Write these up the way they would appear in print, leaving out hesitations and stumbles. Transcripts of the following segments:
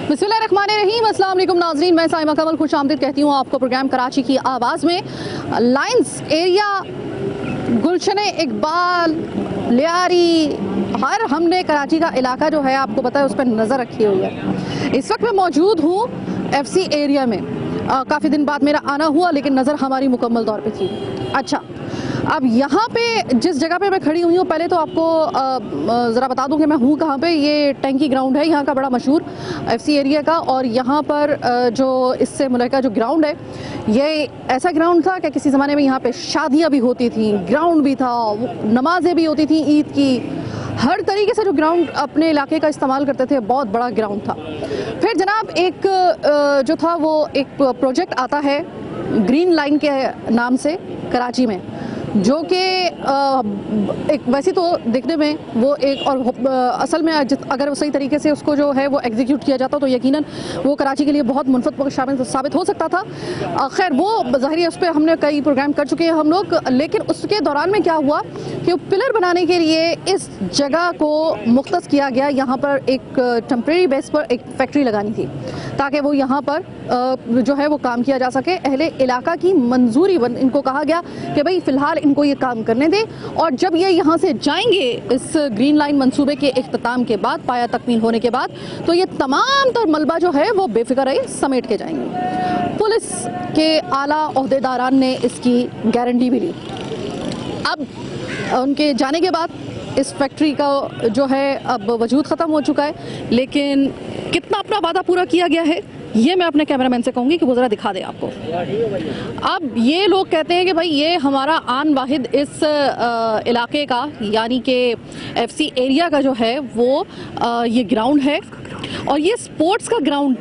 बिस्मिल्लाहिर्रहमानिर्रहीम। अस्सलाम वालेकुम नाज़रीन, मैं साइमा कमल खुशामदीद कहती हूँ आपको प्रोग्राम कराची की आवाज़ में। लाइंस एरिया, गुलशन इकबाल, लियारी, हर हमने कराची का इलाका जो है आपको पता है उस पर नज़र रखी हुई है। इस वक्त मैं मौजूद हूँ FC एरिया में। काफ़ी दिन बाद मेरा आना हुआ लेकिन नज़र हमारी मुकम्मल तौर पे थी। अच्छा, अब यहाँ पे जिस जगह पे मैं खड़ी हुई हूँ, पहले तो आपको ज़रा बता दूँ कि मैं हूँ कहाँ पे। ये टैंकी ग्राउंड है यहाँ का, बड़ा मशहूर FC एरिया का। और यहाँ पर जो इससे मुल्का जो ग्राउंड है, ये ऐसा ग्राउंड था कि किसी ज़माने में यहाँ पे शादियाँ भी होती थी, ग्राउंड भी था, नमाजें भी होती थी ईद की। हर तरीके से जो ग्राउंड अपने इलाके का इस्तेमाल करते थे, बहुत बड़ा ग्राउंड था। फिर जनाब एक जो था वो एक प्रोजेक्ट आता है ग्रीन लाइन के नाम से कराची में, जो कि एक वैसे तो देखने में वो एक और असल में अगर सही तरीके से उसको जो है वो एग्जीक्यूट किया जाता तो यकीनन वो कराची के लिए बहुत मुनफत साबित हो सकता था। खैर वो ज़ाहिर है, उस पर हमने कई प्रोग्राम कर चुके हैं हम लोग। लेकिन उसके दौरान में क्या हुआ कि पिलर बनाने के लिए इस जगह को मुख्तस किया गया। यहाँ पर एक टेम्प्रेरी बेस पर एक फैक्ट्री लगानी थी ताकि वो यहाँ पर जो है वो काम किया जा सके। अहले इलाका की मंजूरी इनको कहा गया कि भाई फ़िलहाल इनको ये काम करने दें, और जब ये यहाँ से जाएंगे इस ग्रीन लाइन मंसूबे के इख्तिताम के बाद, पाया तकमील होने के बाद, तो ये तमाम तर मलबा जो है वो बेफिक्र समेट के जाएंगे। पुलिस के आला ओहदेदारान ने इसकी गारंटी भी ली। अब उनके जाने के बाद इस फैक्ट्री का जो है अब वजूद ख़त्म हो चुका है, लेकिन कितना अपना वादा पूरा किया गया है ये मैं अपने कैमरामैन से कहूँगी कि वो ज़रा दिखा दे आपको। अब ये लोग कहते हैं कि भाई ये हमारा आन वाहिद इस इलाके का यानी कि FC एरिया का जो है वो ये ग्राउंड है। और ये स्पोर्ट्स का ग्राउंड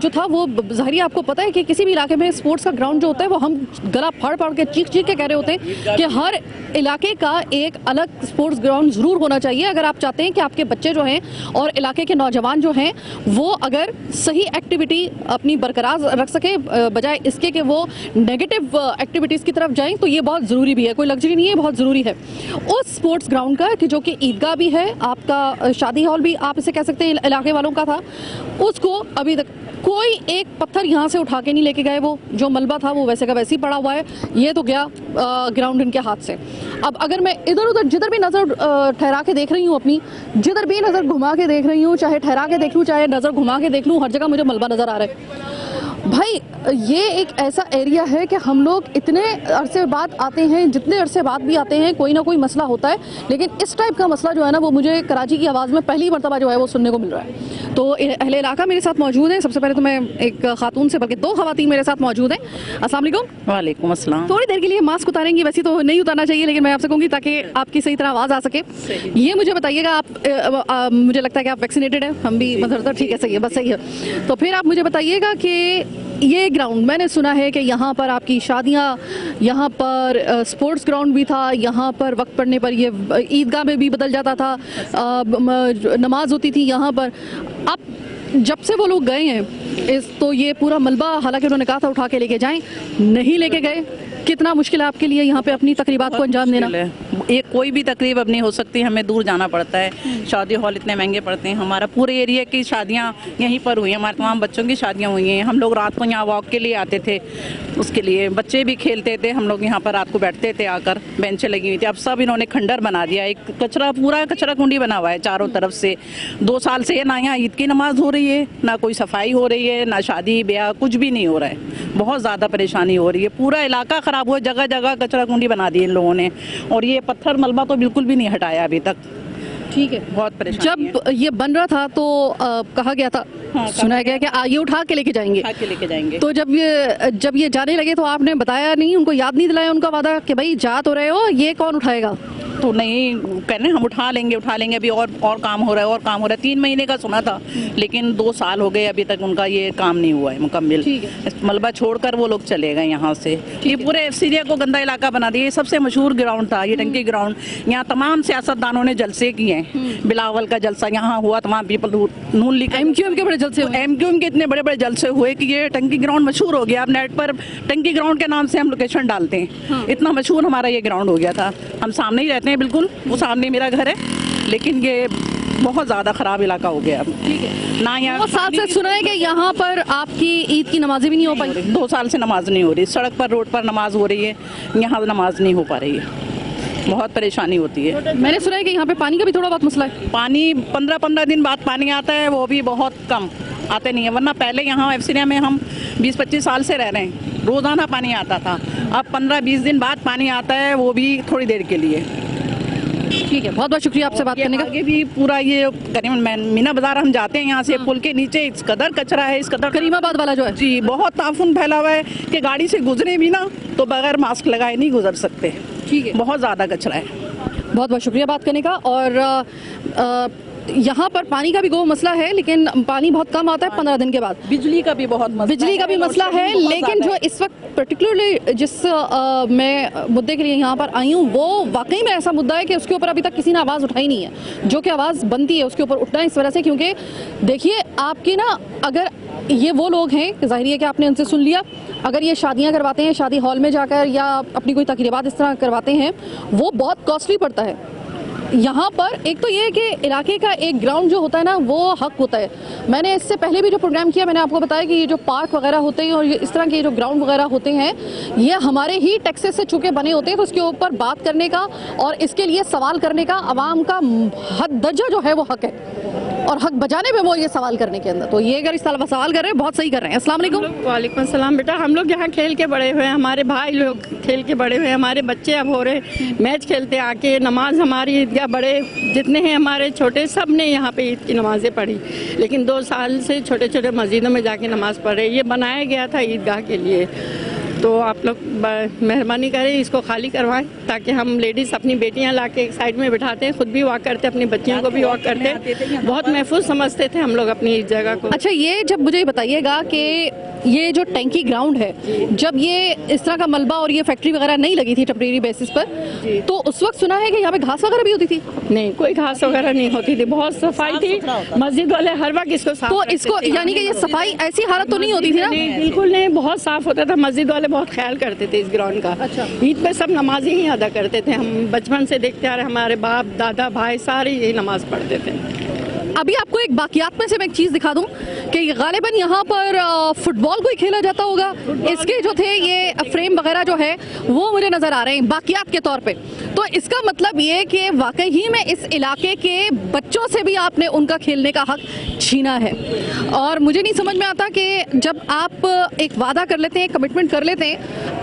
जो था वो ज़ाहिर आपको पता है कि किसी भी इलाके में स्पोर्ट्स का ग्राउंड जो होता है वो हम गला फाड़ फाड़ के चीख चीख के कह रहे होते हैं कि हर इलाके का एक अलग स्पोर्ट्स ग्राउंड ज़रूर होना चाहिए अगर आप चाहते हैं कि आपके बच्चे जो हैं और इलाके के नौजवान जो हैं वो अगर सही एक्टिविटी अपनी बरकरार रख सके, बजाय इसके कि वो नेगेटिव एक्टिविटीज़ की तरफ जाएँ, तो ये बहुत ज़रूरी भी है। कोई लग्जरी नहीं है, बहुत ज़रूरी है उस स्पोर्ट्स ग्राउंड का कि जो कि ईदगाह भी है, आपका शादी हॉल भी आप इसे कह सकते हैं इलाके वालों का था। उसको अभी तक कोई एक पत्थर यहाँ से उठा के नहीं लेके गए। वो जो मलबा था वो वैसे का वैसे ही पड़ा हुआ है। ये तो गया ग्राउंड इनके हाथ से। अब अगर मैं इधर उधर जिधर भी नज़र ठहरा के देख रही हूँ, अपनी जिधर भी नज़र घुमा के देख रही हूँ, चाहे ठहरा के देख लूँ चाहे नज़र घुमा के देख लूँ, हर जगह मुझे मलबा नज़र आ रहा है। भाई ये एक ऐसा एरिया है कि हम लोग इतने अरसे बाद आते हैं, जितने अरसे बाद भी आते हैं कोई ना कोई मसला होता है, लेकिन इस टाइप का मसला जो है ना वो मुझे कराची की आवाज़ में पहली मरतबा जो है वो सुनने को मिल रहा है। तो अहले इलाका मेरे साथ मौजूद है। सबसे पहले तो मैं एक खातून से, बल्कि 2 खवातीन मेरे साथ मौजूद हैं। अस्सलाम वालेकुम। वालेकुम अस्सलाम। थोड़ी देर के लिए मास्क उतारेंगी, वैसे तो नहीं उतारना चाहिए लेकिन मैं आपसे कहूँगी ताकि आपकी सही तरह आवाज़ आ सके। ये मुझे बताइएगा, आप मुझे लगता है कि आप वैक्सीनेटेड है, हम भी मतलब ठीक है, सही है, बस सही है। तो फिर आप मुझे बताइएगा कि ये ग्राउंड मैंने सुना है कि यहाँ पर आपकी शादियाँ, यहाँ पर स्पोर्ट्स ग्राउंड भी था, यहाँ पर वक्त पड़ने पर ये ईदगाह में भी बदल जाता था, नमाज होती थी यहाँ पर। अब जब से वो लोग गए हैं तो ये पूरा मलबा, हालांकि उन्होंने कहा था उठा के लेके जाएं, नहीं लेके गए। कितना मुश्किल है आपके लिए यहाँ पे अपनी तकरीबात को अंजाम देना? एक कोई भी तकरीब अब नहीं हो सकती, हमें दूर जाना पड़ता है। शादी हॉल इतने महंगे पड़ते हैं। हमारा पूरे एरिया की शादियाँ यहीं पर हुई हैं, हमारे तमाम बच्चों की शादियाँ हुई हैं। हम लोग रात को यहाँ वॉक के लिए आते थे, उसके लिए बच्चे भी खेलते थे, हम लोग यहाँ पर रात को बैठते थे आकर, बेंचें लगी हुई थी। अब सब इन्होंने खंडर बना दिया, एक कचरा, पूरा कचरा कुंडी बना हुआ है चारों तरफ से। 2 साल से ना यहाँ ईद की नमाज हो रही है, ना कोई सफाई हो रही है, ना शादी ब्याह, कुछ भी नहीं हो रहा है। बहुत ज़्यादा परेशानी हो रही है, पूरा इलाका ख़राब हुआ, जगह जगह कचरा कुंडी बना दी इन लोगों ने। और ये पत्थर मलबा तो बिल्कुल भी नहीं हटाया अभी तक। ठीक है, बहुत परेशानी जब ये बन रहा था तो कहा गया था, सुना गया कि ये उठा के लेके जाएंगे। तो जब ये जाने लगे तो आपने बताया नहीं, उनको याद नहीं दिलाया उनका वादा कि भाई जा तो रहे हो, ये कौन उठाएगा? तो नहीं कहने हम उठा लेंगे अभी और काम हो रहा है 3 महीने का सुना था, लेकिन 2 साल हो गए अभी तक उनका ये काम नहीं हुआ है मुकम्मल। मलबा छोड़कर वो लोग चले गए यहाँ से। ये पूरे एरिया को गंदा इलाका बना दिया। ये सबसे मशहूर ग्राउंड था ये टंकी ग्राउंड। यहाँ तमाम सियासतदानों ने जलसे किए हैं। बिलावल का जलसा यहाँ हुआ, तमाम पीपल नून लीग MQM के बड़े जलसे हुए, MQM के इतने बड़े बड़े जलसे हुए कि ये टंकी ग्राउंड मशहूर हो गया। अब नेट पर टंकी ग्राउंड के नाम से हम लोकेशन डालते हैं, इतना मशहूर हमारा ये ग्राउंड हो गया था। हम सामने ही रहते हैं, बिल्कुल वो सामने मेरा घर है, लेकिन ये बहुत ज़्यादा ख़राब इलाका हो गया अब। ठीक है। ना यहाँ वो साथ साथ सुना है कि यहाँ पर आपकी ईद की नमाजें भी नहीं हो पाई। 2 साल से नमाज नहीं हो रही, सड़क पर रोड पर नमाज हो रही है, यहाँ नमाज नहीं हो पा रही है, बहुत परेशानी होती है। मैंने सुना है कि यहाँ पे पानी का भी थोड़ा बहुत मसला है। पानी 15-15 दिन बाद पानी आता है, वो भी बहुत कम आते नहीं है, वरना पहले यहाँ एफसीनिया में हम 20-25 साल से रह रहे हैं, रोज़ाना पानी आता था। अब 15-20 दिन बाद पानी आता है, वो भी थोड़ी देर के लिए। ठीक है, बहुत बहुत शुक्रिया आपसे बात करने का। आगे भी पूरा ये करीबन मीना बाजार हम जाते हैं, यहाँ से पुल के नीचे इस कदर कचरा है, इस कदर करीमाबाद वाला जो है जी बहुत ताफुन फैला हुआ है कि गाड़ी से गुजरे भी ना तो बगैर मास्क लगाए नहीं गुजर सकते। ठीक है, बहुत ज़्यादा कचरा है। बहुत बहुत शुक्रिया बात करने का। और यहाँ पर पानी का भी गो मसला है, लेकिन पानी बहुत कम आता है 15 दिन के बाद। बिजली का भी बहुत बिजली का भी मसला है, लेकिन जो इस वक्त पर्टिकुलरली जिस मैं मुद्दे के लिए यहाँ पर आई हूँ, वो वाकई में ऐसा मुद्दा है कि उसके ऊपर अभी तक किसी ने आवाज़ उठाई नहीं है। जो कि आवाज़ बनती है उसके ऊपर उठना है इस वजह से, क्योंकि देखिए आपकी ना, अगर ये वो लोग हैं, ज़ाहिर है कि आपने उनसे सुन लिया, अगर ये शादियाँ करवाते हैं, शादी हॉल में जाकर या अपनी कोई तकरीबात इस तरह करवाते हैं, वो बहुत कॉस्टली पड़ता है। यहाँ पर एक तो ये है कि इलाके का एक ग्राउंड जो होता है ना, वो हक होता है। मैंने इससे पहले भी जो प्रोग्राम किया, मैंने आपको बताया कि ये जो पार्क वगैरह होते हैं और ये इस तरह के जो ग्राउंड वगैरह होते हैं, ये हमारे ही टैक्सेस से चूँकि बने होते हैं, तो उसके ऊपर बात करने का और इसके लिए सवाल करने का आवाम का हद दर्जा जो है वो हक है, और हक बजाने पे वो ये सवाल करने के अंदर। तो ये अगर इस तरह सवाल कर रहे हैं, बहुत सही कर रहे हैं। अस्सलाम वालेकुम। वालेकुम अस्सलाम। बेटा हम लोग यहाँ खेल के बड़े हुए हैं, हमारे भाई लोग खेल के बड़े हुए हैं, हमारे बच्चे अब हो रहे मैच खेलते आके, नमाज हमारी ईदगाह बड़े जितने हैं हमारे छोटे सब ने यहाँ पे ईद की नमाज़ें पढ़ी, लेकिन 2 साल से छोटे छोटे मस्जिदों में जाके नमाज़ पढ़ रहे। ये बनाया गया था ईदगाह के लिए, तो आप लोग मेहरबानी करें इसको खाली करवाएं, ताकि हम लेडीज़ अपनी बेटियां लाके एक साइड में बिठाते हैं, खुद भी वॉक करते हैं, अपनी बच्चियों को भी वॉक करते हैं। बहुत महफूज समझते थे हम लोग अपनी इस जगह को। अच्छा, ये जब मुझे बताइएगा कि ये जो टैंकी ग्राउंड है, जब ये इस तरह का मलबा और ये फैक्ट्री वगैरह नहीं लगी थी टेम्परेरी बेसिस पर, तो उस वक्त सुना है कि यहाँ पे घास वगैरह भी होती थी? नहीं, कोई घास वगैरह नहीं होती थी, बहुत सफाई थी, मस्जिद वाले हर वक्त इसको साफ तो इसको यानी कि ये सफाई ऐसी हालत तो नहीं होती थी ना? नहीं, बिल्कुल नहीं, बहुत साफ होता था, मस्जिद वाले बहुत ख्याल करते थे इस ग्राउंड का। अच्छा। ईद पे सब नमाज ही अदा करते थे, हम बचपन से देखते आ रहे, हमारे बाप दादा भाई सारे यही नमाज पढ़ते थे। अभी आपको एक बाकियात में से मैं एक चीज़ दिखा दूं कि गालिबन यहाँ पर फुटबॉल कोई खेला जाता होगा। इसके जो थे ये फ्रेम वगैरह जो है वो मुझे नज़र आ रहे हैं बाकियात के तौर पे। तो इसका मतलब ये कि वाकई ही में इस इलाके के बच्चों से भी आपने उनका खेलने का हक छीना है। और मुझे नहीं समझ में आता कि जब आप एक वादा कर लेते हैं, कमिटमेंट कर लेते हैं,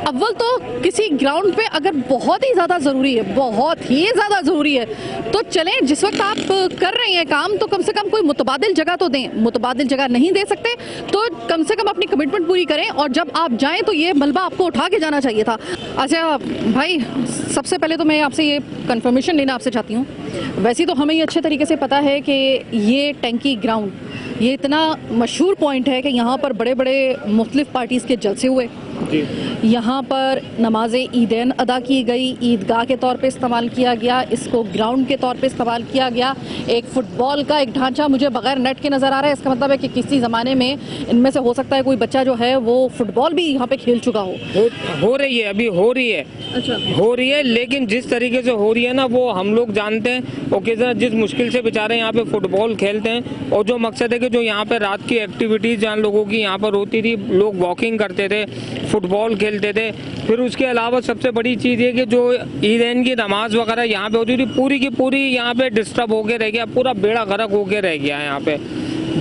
अव्वल तो किसी ग्राउंड पे अगर बहुत ही ज़्यादा ज़रूरी है, बहुत ही ज़्यादा ज़रूरी है, तो चलें, जिस वक्त आप कर रहे हैं काम, तो कम से कम कोई मुतबादिल जगह तो दें। मुतबादिल जगह नहीं दे सकते तो कम से कम अपनी कमिटमेंट पूरी करें, और जब आप जाएं तो ये मलबा आपको उठा के जाना चाहिए था। अच्छा भाई, सबसे पहले तो मैं आपसे ये कंफर्मेशन लेना आपसे चाहती हूँ। वैसे तो हमें ये अच्छे तरीके से पता है कि ये टैंकी ग्राउंड ये इतना मशहूर पॉइंट है कि यहाँ पर बड़े बड़े मुख्तलिफ पार्टीज़ के जलसे हुए, यहाँ पर नमाज़े ईदैन अदा की गई, ईदगाह के तौर पे इस्तेमाल किया गया, इसको ग्राउंड के तौर पे इस्तेमाल किया गया। एक फ़ुटबॉल का एक ढांचा मुझे बगैर नेट के नज़र आ रहा है। इसका मतलब है कि किसी ज़माने में इनमें से हो सकता है कोई बच्चा जो है वो फ़ुटबॉल भी यहाँ पे खेल चुका हो रही है, अभी हो रही है। अच्छा, हो रही है, लेकिन जिस तरीके से हो रही है ना, वो हम लोग जानते हैं। ओकेजन जिस मुश्किल से बेचारे यहाँ पे फुटबॉल खेलते हैं, और जो मकसद है कि जो यहाँ पे रात की एक्टिविटीज़ जहाँ लोगों की यहाँ पर होती थी, लोग वॉकिंग करते थे, फुटबॉल खेलते थे। फिर उसके अलावा सबसे बड़ी चीज़ ये कि जो ईदैन की नमाज वगैरह यहाँ पे होती थी, पूरी की पूरी यहाँ पे डिस्टर्ब होके रह गया, पूरा बेड़ा गर्क होके रह गया है। यहाँ पे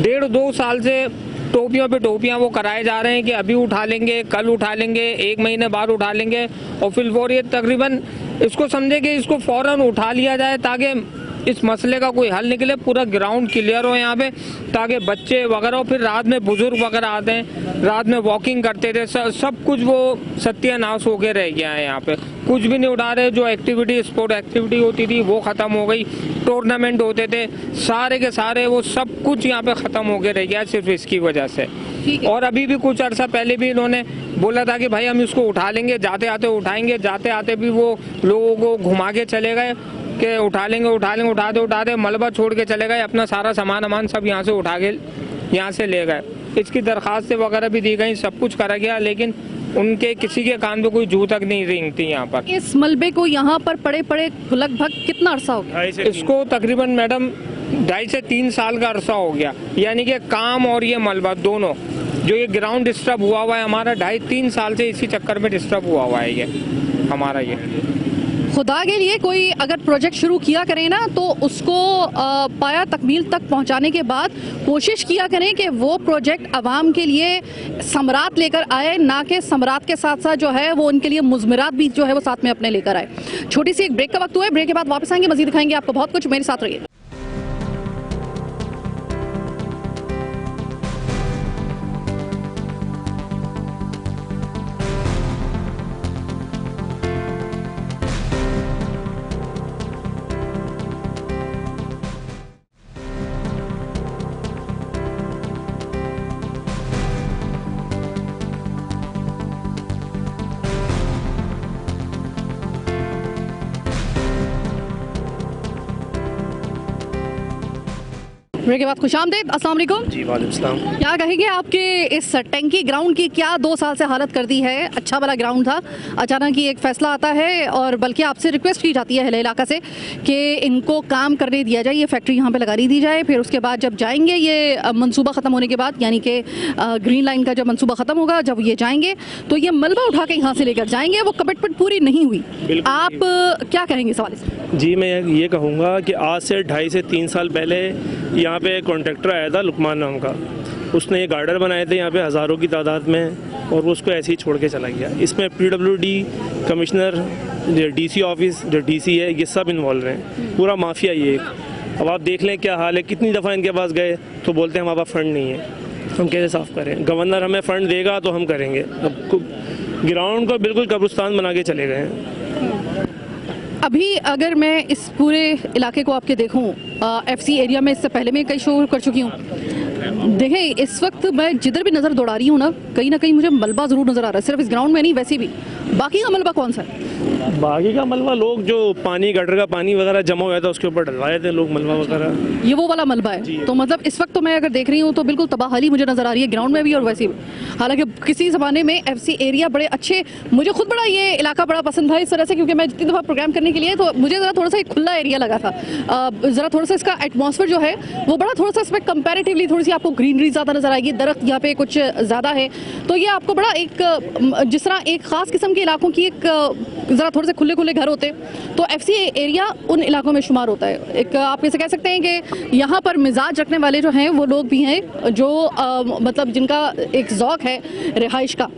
1.5-2 साल से टोपियों पे टोपियाँ वो कराए जा रहे हैं कि अभी उठा लेंगे, कल उठा लेंगे, 1 महीने बाद उठा लेंगे, और फिर वो ये तकरीबन इसको समझे कि इसको फ़ौरन उठा लिया जाए ताकि इस मसले का कोई हल निकले, पूरा ग्राउंड क्लियर हो यहाँ पे, ताकि बच्चे वगैरह, फिर रात में बुजुर्ग वगैरह आते हैं, रात में वॉकिंग करते थे, सब कुछ वो सत्यानाश हो के रह गया है। यहाँ पे कुछ भी नहीं उठा रहे। जो एक्टिविटी, स्पोर्ट एक्टिविटी होती थी वो ख़त्म हो गई, टूर्नामेंट होते थे, सारे के सारे वो सब कुछ यहाँ पे ख़त्म हो के रह गया सिर्फ इसकी वजह से। और अभी भी कुछ अर्सा पहले भी इन्होंने बोला था कि भाई हम इसको उठा लेंगे, जाते आते उठाएंगे, जाते आते भी वो लोगों को घुमा के चले गए कि उठा लेंगे, उठाते मलबा छोड़ के चले गए, अपना सारा सामान सब यहाँ से उठा के यहाँ से ले गए। इसकी दरखास्तें वगैरह भी दी गई, सब कुछ करा गया, लेकिन उनके किसी के कान पे कोई जू तक नहीं रेंगती यहाँ पर। इस मलबे को यहाँ पर पड़े लगभग कितना अरसा हो गया? इसको तकरीबन मैडम 2.5 से 3 साल का अरसा हो गया, यानी कि काम और ये मलबा दोनों जो ये ग्राउंड डिस्टर्ब हुआ है हमारा 2.5-3 साल से इसी चक्कर में डिस्टर्ब हुआ है ये हमारा। ये खुदा के लिए कोई अगर प्रोजेक्ट शुरू किया करें ना तो उसको पाया तकमील तक पहुंचाने के बाद कोशिश किया करें कि वो प्रोजेक्ट आवाम के लिए समरात लेकर आए, ना कि समरात के साथ साथ जो है वो उनके लिए मुज़मिरात भी जो है वो साथ में अपने लेकर आए। छोटी सी एक ब्रेक का वक्त हुआ है, ब्रेक के बाद वापस आएंगे, मज़ीद दिखाएंगे आपको बहुत कुछ, मेरे साथ रहिए। ब्रेक के बाद खुशामदीद, अस्सलाम वालेकुम जी। वालेकुम सलाम। क्या कहेंगे आपके इस टैंकी ग्राउंड की क्या 2 साल से हालत कर दी है? अच्छा वाला ग्राउंड था, अचानक ही एक फैसला आता है और बल्कि आपसे रिक्वेस्ट की जाती है अहले इलाका से कि इनको काम करने दिया जाए, ये फैक्ट्री यहाँ पे लगा दी जाए, फिर उसके बाद जब जाएंगे ये मंसूबा ख़त्म होने के बाद, यानी कि ग्रीन लाइन का जब मंसूबा ख़त्म होगा, जब ये जाएंगे तो ये मलबा उठा के यहाँ से लेकर जाएंगे। वो कमिटमेंट पूरी नहीं हुई, आप क्या कहेंगे इस हवाले से? जी, मैं ये कहूँगा कि आज से 2.5 से 3 साल पहले यहाँ पे कॉन्ट्रैक्टर आया था लुकमान नाम का, उसने ये गार्डर बनाए थे यहाँ पे हज़ारों की तादाद में और वो उसको ऐसे ही छोड़ के चला गया। इसमें PWD कमिश्नर, DC ऑफिस, जो DC है, ये सब इन्वॉल्व हैं, पूरा माफिया ये एक। अब आप देख लें क्या हाल है, कितनी दफ़ा इनके पास गए तो बोलते हैं हमारे पास फ़ंड नहीं है, हम कैसे साफ़ करें? गवर्नर हमें फ़ंड देगा तो हम करेंगे। अब ग्राउंड को बिल्कुल कब्रिस्तान बना के चले गए हैं। अभी अगर मैं इस पूरे इलाके को आपके देखूं, FC एरिया में इससे पहले मैं कई शो कर चुकी हूँ, देखें इस वक्त मैं जिधर भी नज़र दौड़ा रही हूँ ना कहीं मुझे मलबा ज़रूर नज़र आ रहा है, सिर्फ इस ग्राउंड में नहीं, वैसे भी बाकी का मलबा कौन सा है? बाकी का मलबा लोग जो पानी, गटर का पानी वगैरह जमा हुआ था उसके ऊपर डलवाए थे लोग मलबा वगैरह। ये वो वाला मलबा है। तो मतलब इस वक्त तो मैं अगर देख रही हूँ तो बिल्कुल तबाहाली मुझे नज़र आ रही है ग्राउंड में भी और वैसे भी। हालांकि किसी ज़माने में FC एरिया बड़े अच्छे, मुझे खुद बड़ा ये इलाका बड़ा पसंद था इस तरह से, क्योंकि मैं जितनी दफ़ा प्रोग्राम करने के लिए तो मुझे ज़रा थोड़ा सा एक खुला एरिया लगा था, ज़रा थोड़ा सा इसका एटमॉस्फेयर जो है वो बड़ा थोड़ा सा इसमें कंपैरेटिवली थोड़ी सी आपको ग्रीनरी ज़्यादा नज़र आएगी, दरख्त यहाँ पे कुछ ज़्यादा है, तो ये आपको बड़ा एक जिस तरह एक ख़ास किस्म के इलाकों की एक ज़रा थोड़े से खुले खुले घर होते तो FC एरिया उन इलाकों में शुमार होता है। एक आप ऐसे कह सकते हैं कि यहाँ पर मिजाज रखने वाले जो हैं वो लोग भी हैं जो मतलब जिनका एक ज़ौक़ है रिहाइश का,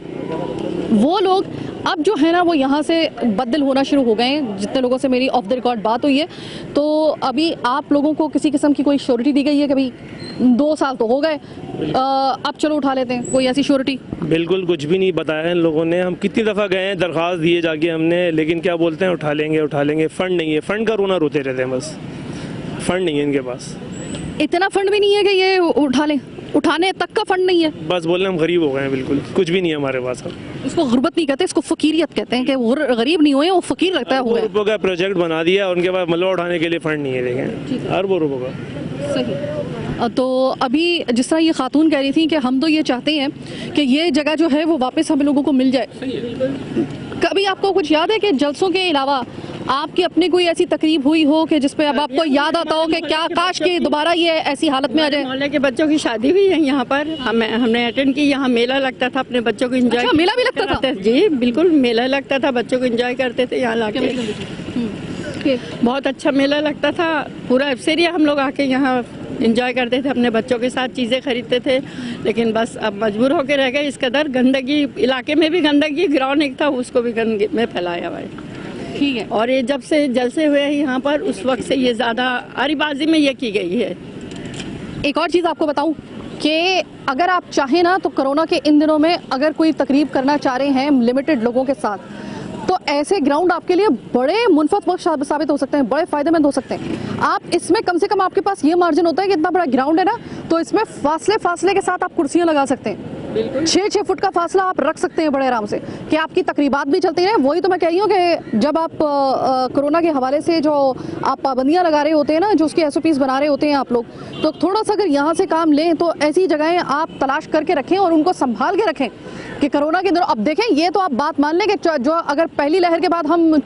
वो लोग अब जो है ना वो यहाँ से बदल होना शुरू हो गए हैं। जितने लोगों से मेरी ऑफ द रिकॉर्ड बात हुई है तो अभी आप लोगों को किसी किस्म की कोई श्योरिटी दी गई है कि भाई 2 साल तो हो गए, अब चलो उठा लेते हैं, कोई ऐसी श्योरिटी? बिल्कुल कुछ भी नहीं बताया इन लोगों ने। हम कितनी दफ़ा गए हैं, दरख्वास्त दिए जाके हमने, लेकिन क्या बोलते हैं उठा लेंगे। फ़ंड नहीं है, फ़ंड का रोना रोते रहते हैं बस, फ़ंड नहीं है इनके पास। इतना फंड भी नहीं है कि ये उठा लें, उठाने तक का फंड नहीं है, बस बोलने हम गरीब हो गए हैं, बिल्कुल कुछ भी नहीं है हमारे पास। अब इसको गुर्बत नहीं कहते, इसको फ़कीरियत कहते हैं कि वो गरीब नहीं हुए, वो फ़कीर लगता है हुआ। रुपये का प्रोजेक्ट बना दिया और उनके पास मलबा उठाने के लिए फ़ंड नहीं है, देखें अरबों रुपयों का। सही। तो अभी जिस तरह ये खातून कह रही थी कि हम तो ये चाहते हैं कि ये जगह जो है वो वापस हम लोगों को मिल जाए। कभी आपको कुछ याद है कि जलसों के अलावा आपकी अपनी कोई ऐसी तकरीब हुई हो कि जिस पे अब आपको याद आता हो कि क्या काश कि दोबारा ये ऐसी हालत में आ जाए? मोहल्ले के बच्चों की शादी हुई है यहाँ पर, हमने अटेंड की, यहाँ मेला लगता था, अपने बच्चों को एंजॉय। अच्छा, मेला भी लगता था? जी बिल्कुल, मेला लगता था, बच्चों को एंजॉय करते थे यहाँ लाके। बहुत अच्छा मेला लगता था, पूरा एफसेरिया हम लोग आके यहाँ एंजॉय करते थे, अपने बच्चों के साथ चीज़ें खरीदते थे। लेकिन बस अब मजबूर होकर रह गए, इस कदर गंदगी, इलाके में भी गंदगी, ग्राउंड एक था उसको भी गंदगी में फैलाया हुआ है। ठीक है। और ये जब से जलसे हुए हैं यहाँ पर, उस वक्त से ये ज़्यादा आरीबाजी में ये की गई है। एक और चीज़ आपको बताऊं कि अगर आप चाहें ना तो कोरोना के इन दिनों में अगर कोई तकरीब करना चाह रहे हैं लिमिटेड लोगों के साथ, तो ऐसे ग्राउंड आपके लिए बड़े मुनफत बख्श साबित हो सकते हैं, बड़े फ़ायदेमंद हो सकते हैं। आप इसमें कम से कम आपके पास ये मार्जिन होता है कि इतना बड़ा ग्राउंड है ना, तो इसमें फासले के साथ आप कुर्सियाँ लगा सकते हैं, 6-6 फुट का फासला आप रख सकते हैं बड़े आराम से, कि आपकी तकरीबात भी चलती रहे। वही तो मैं कह रही हूँ कि जब आप कोरोना के हवाले से जो आप पाबंदियाँ लगा रहे होते हैं ना, जो उसके SOPs बना रहे होते हैं आप लोग, तो थोड़ा सा अगर यहाँ से काम लें तो ऐसी जगहें आप तलाश करके रखें और उनको संभाल के रखें कि कोरोना के दिनों, अब देखें ये तो आप बात मान लें कि जो अगर पहली लहर के बाद हम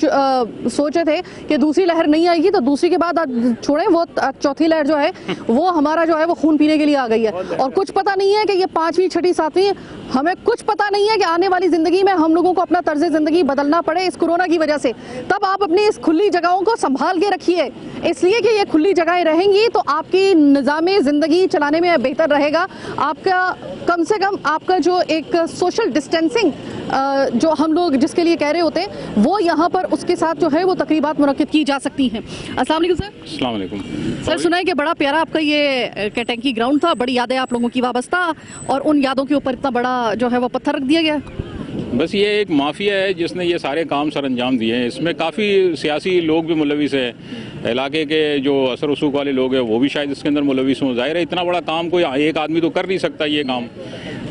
सोचे थे कि दूसरी लहर नहीं आएगी, तो दूसरी के बाद छोड़ें, वो चौथी लहर जो है वो हमारा जो है वो खून पीने के लिए आ गई है। और कुछ पता नहीं है कि ये 5वीं 6ठी 7वीं, हमें कुछ पता नहीं है कि आने वाली ज़िंदगी में हम लोगों को अपना तर्ज ज़िंदगी बदलना पड़े इस कोरोना की वजह से। तब आप अपनी इस खुली जगहों को संभाल के रखिए, इसलिए कि ये खुली जगहें रहेंगी तो आपकी निज़ामे ज़िंदगी चलाने में बेहतर रहेगा। आपका कम से कम आपका जो एक सोशल डिस्टेंसिंग जो हम लोग जिसके लिए कह रहे होते हैं, वो यहाँ पर उसके साथ जो है वो तकरीबात मुनक्किद की जा सकती हैं। अस्सलाम वालेकुम सर। अस्सलाम वालेकुम। सर, सुना है कि बड़ा प्यारा आपका ये कैटेंकी ग्राउंड था, बड़ी यादें आप लोगों की वाबस्ता, और उन यादों के ऊपर इतना बड़ा जो है वो पत्थर रख दिया गया। बस ये एक माफिया है जिसने ये सारे काम सर अंजाम दिए हैं। इसमें काफ़ी सियासी लोग भी मुलविस हैं, इलाके के जो असर रसूख वाले लोग हैं वो भी शायद इसके अंदर मुलविस हों। जाहिर है इतना बड़ा काम कोई एक आदमी तो कर नहीं सकता ये काम।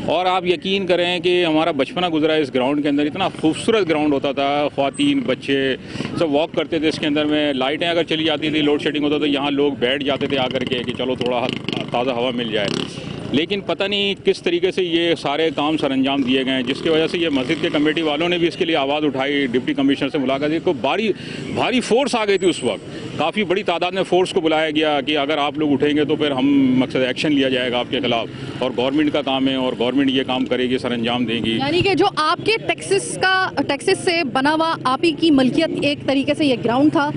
और आप यकीन करें कि हमारा बचपना गुजरा है इस ग्राउंड के अंदर, इतना खूबसूरत ग्राउंड होता था, ख्वातीन बच्चे सब वॉक करते थे इसके अंदर में। लाइटें अगर चली जाती थी, लोड शेडिंग होता तो यहाँ लोग बैठ जाते थे आकर के कि चलो थोड़ा ताज़ा हवा मिल जाए। लेकिन पता नहीं किस तरीके से ये सारे काम सर अंजाम दिए गए हैं, जिसकी वजह से ये मस्जिद के कमेटी वालों ने भी इसके लिए आवाज़ उठाई, डिप्टी कमिश्नर से मुलाकात की। को भारी फोर्स आ गई थी उस वक्त, काफ़ी बड़ी तादाद में फोर्स को बुलाया गया कि अगर आप लोग उठेंगे तो फिर हम मकसद एक्शन लिया जाएगा आपके खिलाफ, और गवर्नमेंट का काम है और गवर्नमेंट ये काम करेगी, सर अंजाम देगी। यानी कि जो आपके टैक्सेस से बना हुआ आप ही की मलकियत एक तरीके से ये ग्राउंड था,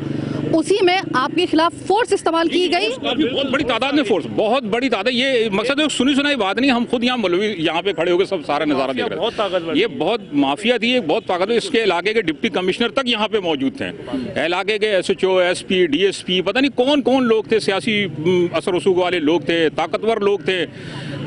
उसी में आपके खिलाफ फोर्स इस्तेमाल की गई। बहुत बड़ी तादाद में फोर्स, बहुत बड़ी तादाद। ये मकसद है सुनी सुनाई बात नहीं, हम खुद यहाँ मौलवी यहाँ पे खड़े होकर सब सारा नज़ारा देख रहे थे। ये बहुत माफिया थी, बहुत ताकतवर। इसके इलाके के डिप्टी कमिश्नर तक यहाँ पे मौजूद थे, इलाके के SHO, SP, DSP, पता नहीं कौन कौन लोग थे, सियासी असर रसूख वाले लोग थे, ताकतवर लोग थे।